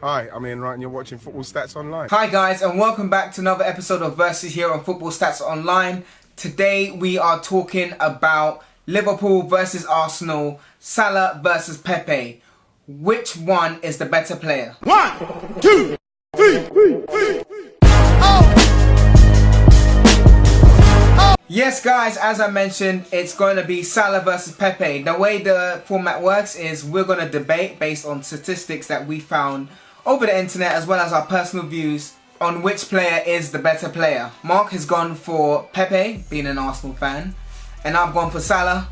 Hi, I'm Ian Wright and you're watching Football Stats Online. Hi guys, and welcome back to another episode of Versus here on Football Stats Online. Today we are talking about Liverpool versus Arsenal, Salah versus Pepe. Which one is the better player? 1, 2, 3. Yes guys, as I mentioned, it's going to be Salah versus Pepe. The way the format works is we're going to debate based on statistics that we found over the internet, as well as our personal views on which player is the better player. Mark has gone for Pepe, being an Arsenal fan, and I've gone for Salah,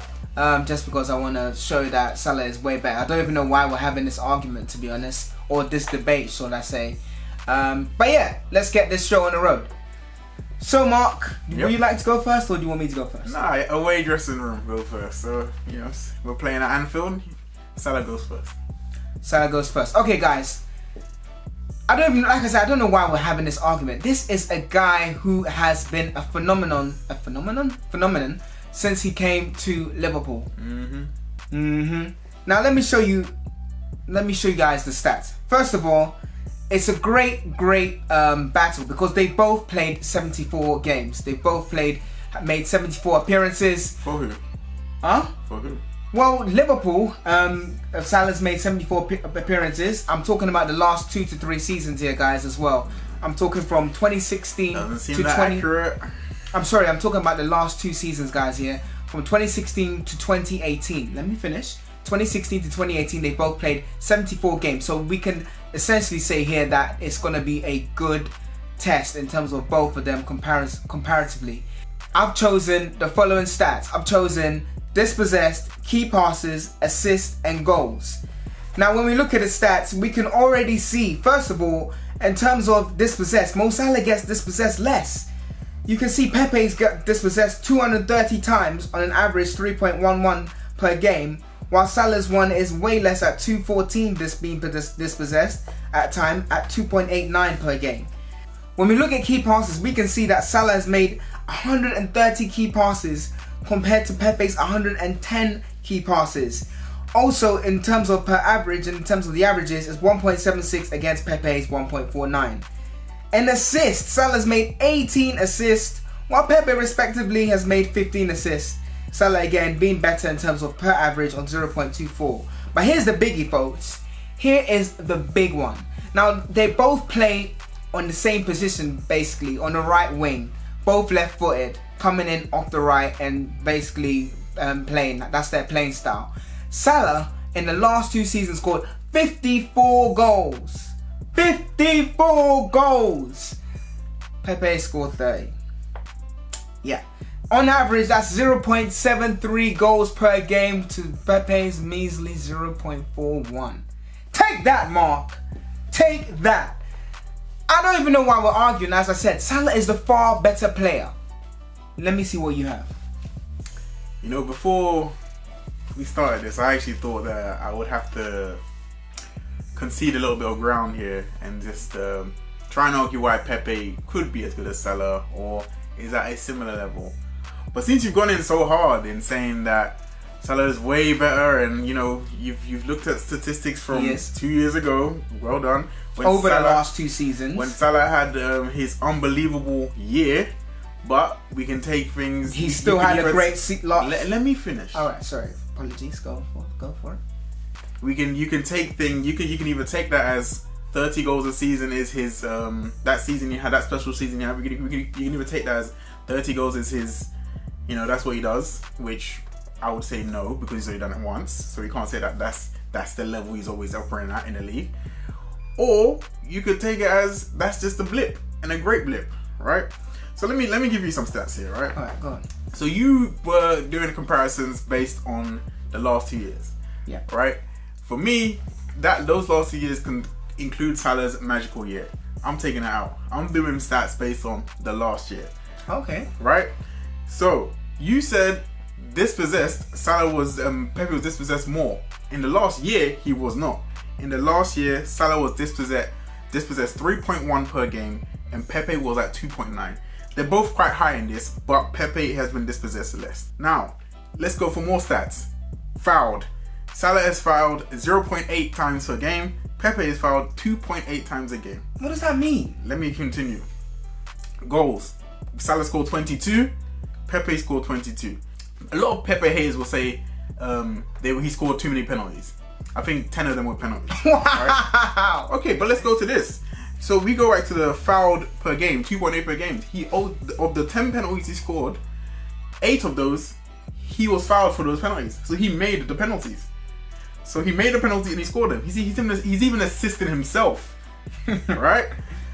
just because I want to show that Salah is way better. I don't even know why we're having this argument, to be honest, or this debate, should I say. But yeah, let's get this show on the road. So Mark, would you like to go first, or do you want me to go first? Nah, away dressing room, go first. So, we're playing at Anfield, Salah goes first. Salah goes first. Okay guys, I don't know why we're having this argument. This is a guy who has been a phenomenon since he came to Liverpool. Now let me show you guys the stats. First of all, it's a great battle because they both played 74 games. They both made 74 appearances. For who? Huh? For who? Well, Liverpool, Salah's made 74 appearances. I'm talking about the last 2 to 3 seasons here, guys, as well. I'm talking from 2016 Doesn't seem to that 20. accurate. I'm sorry, I'm talking about the last 2 seasons, guys, here. From 2016 to 2018. Let me finish. 2016 to 2018, they both played 74 games. So we can essentially say here that it's going to be a good test in terms of both of them comparatively. I've chosen the following stats. I've chosen dispossessed, key passes, assists, and goals. Now, when we look at the stats, we can already see, first of all, in terms of dispossessed, Mo Salah gets dispossessed less. You can see Pepe's got dispossessed 230 times on an average 3.11 per game, while Salah's one is way less at 214 being dispossessed at time at 2.89 per game. When we look at key passes, we can see that Salah has made 130 key passes compared to Pepe's 110 key passes. Also, in terms of per average, in terms of the averages, is 1.76 against Pepe's 1.49. And assists, Salah's made 18 assists, while Pepe respectively has made 15 assists. Salah again being better in terms of per average on 0.24. But here's the biggie, folks. Here is the big one. Now, they both play on the same position, basically, on the right wing. Both left-footed, coming in off the right and basically playing. That's their playing style. Salah, in the last 2 seasons, scored 54 goals. 54 goals! Pepe scored 30. Yeah. On average, that's 0.73 goals per game to Pepe's measly 0.41. Take that, Mark. Take that. I don't even know why we're arguing. As I said, Salah is the far better player. Let me see what you have. Before we started this, I actually thought that I would have to concede a little bit of ground here and just try and argue why Pepe could be as good as Salah or is at a similar level. But since you've gone in so hard in saying that Salah is way better, and you've looked at statistics from 2 years ago, well done. The last 2 seasons, when Salah had his unbelievable year, but we can take things. He still had a great Let me finish. All right, sorry, apologies. Go for it. You can take things. You can either take that as 30 goals a season is his that season you had, that special season you had. You can either take that as 30 goals is his. That's what he does, which I would say no, because he's only done it once. So you can't say that that's the level he's always operating at in the league. Or you could take it as that's just a blip, and a great blip, right? So let me give you some stats here, right? Alright, go on. So you were doing comparisons based on the last 2 years. Yeah. Right? For me, those last 2 years can include Salah's magical year. I'm taking it out. I'm doing stats based on the last year. Okay. Right? So you said dispossessed, Salah was Pepe was dispossessed more. In the last year, he was not. In the last year, Salah was dispossessed 3.1 per game, and Pepe was at 2.9. They're both quite high in this, but Pepe has been dispossessed less. Now, let's go for more stats. Fouled. Salah has fouled 0.8 times per game. Pepe is fouled 2.8 times a game. What does that mean? Let me continue. Goals. Salah scored 22. Pepe scored 22. A lot of Pepe haters will say he scored too many penalties. I think 10 of them were penalties. Wow. Right? Okay, but let's go to this. So we go back to the fouled per game, 2.8 per game. Of the 10 penalties he scored, 8 of those, he was fouled for those penalties. So he made the penalties. So he made a penalty and he scored them. He's even assisted himself. Right?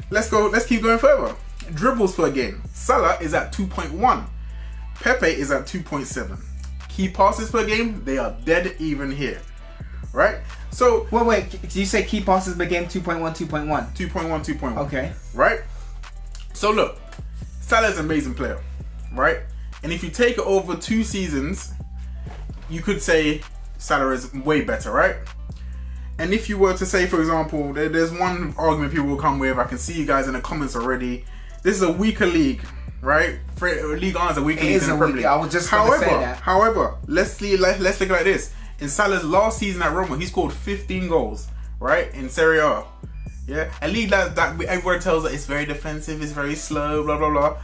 Let's keep going further. Dribbles per game. Salah is at 2.1. Pepe is at 2.7. Key passes per game, they are dead even here. Right? So wait, did you say key passes per game 2.1, 2.1? 2.1. Okay. Right? So look, Salah is an amazing player. Right? And if you take it over 2 seasons, you could say Salah is way better, right? And if you were to say, for example, there's one argument people will come with, I can see you guys in the comments already. This is a weaker league, right? League 1 is a weaker league than the Premier League. I was just going to say that. However, let's look at it like this. In Salah's last season at Roma, he scored 15 goals, right? In Serie A. Yeah? A league that everyone tells that it's very defensive, it's very slow, blah, blah, blah.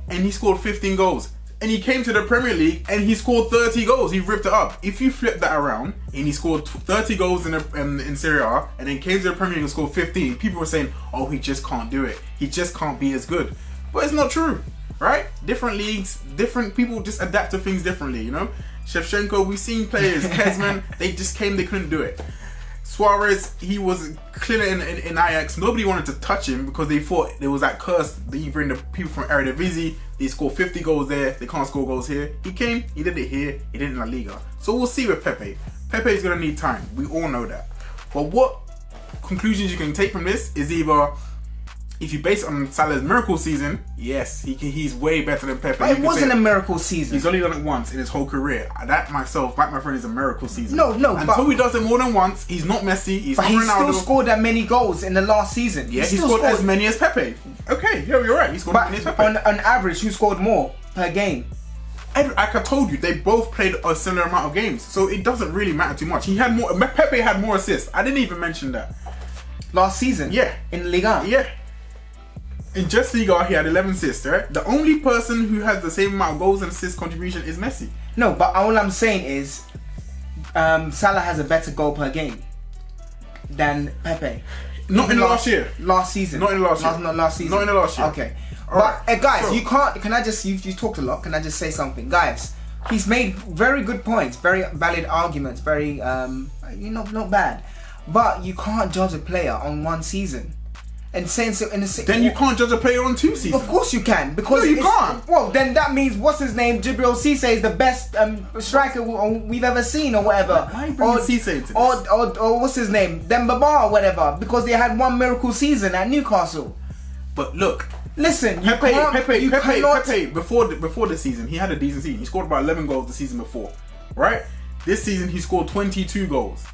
And he scored 15 goals. And he came to the Premier League and he scored 30 goals. He ripped it up. If you flip that around and he scored 30 goals in Serie A and then came to the Premier League and scored 15, people were saying, oh, he just can't do it. He just can't be as good. But it's not true, right? Different leagues, different people just adapt to things differently, you know? Shevchenko, we've seen players, Kezman, they just came, they couldn't do it. Suarez, he was cleaner in Ajax. Nobody wanted to touch him because they thought there was that curse that you bring the people from Eredivisie. They score 50 goals there, they can't score goals here. He came, he did it here, he did it in La Liga. So we'll see with Pepe. Pepe is going to need time. We all know that. But what conclusions you can take from this is either, if you base it on Salah's miracle season, yes, he's way better than Pepe. But it wasn't a miracle season. He's only done it once in his whole career. That myself, my friend, is a miracle season. No, Until he does it more than once, he's not Messi, he's not Ronaldo. But he still scored that many goals in the last season. Yeah, he scored as many as Pepe. Okay, yeah, you're right. He scored as many as Pepe. On average, who scored more per game? Like I told you, they both played a similar amount of games, so it doesn't really matter too much. Pepe had more assists. I didn't even mention that. Last season? Yeah. In Liga? Yeah. In just Liga, he had 11 assists, right? The only person who has the same amount of goals and assist contribution is Messi. No, but all I'm saying is Salah has a better goal per game than Pepe. Not in the last year. Last season. Not in the last year. Not last season. Not in the last year. Okay. Alright, But guys, so, you can't. Can I just? You talked a lot. Can I just say something, guys? He's made very good points, very valid arguments, very not bad. But you can't judge a player on one season. And saying so in a then you can't judge a player on 2 seasons. Of course you can, because no, you can't. Well, then that means what's his name? Jibril Cisse is the best striker we've ever seen, or whatever. Why are you bringing Cisse into this? Or what's his name? Dembaba or whatever, because they had one miracle season at Newcastle. But look, listen, Pepe before the season, he had a decent season. He scored about 11 goals the season before, right? This season he scored 22 goals.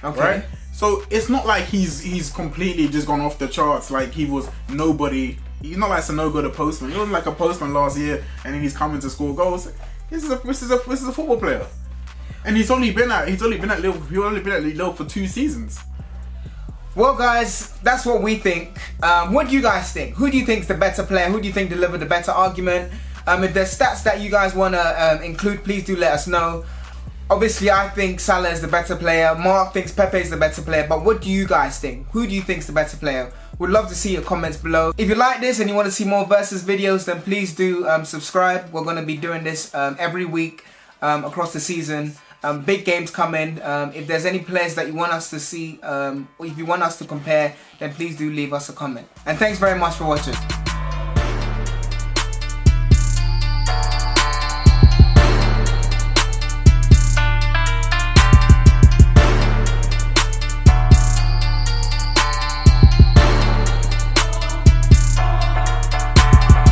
Okay. Right? So it's not like he's completely just gone off the charts, like he was nobody. He's not like Sanogo the postman. He wasn't like a postman last year and then he's coming to score goals. This is a football player. And he's only been at Liverpool for 2 seasons. Well, guys, that's what we think. What do you guys think? Who do you think is the better player? Who do you think delivered the better argument? If there's stats that you guys want to include, please do let us know. Obviously, I think Salah is the better player. Mark thinks Pepe is the better player. But what do you guys think? Who do you think is the better player? We'd love to see your comments below. If you like this and you want to see more versus videos, then please do subscribe. We're going to be doing this every week across the season. Big games coming. If there's any players that you want us to see, or if you want us to compare, then please do leave us a comment. And thanks very much for watching.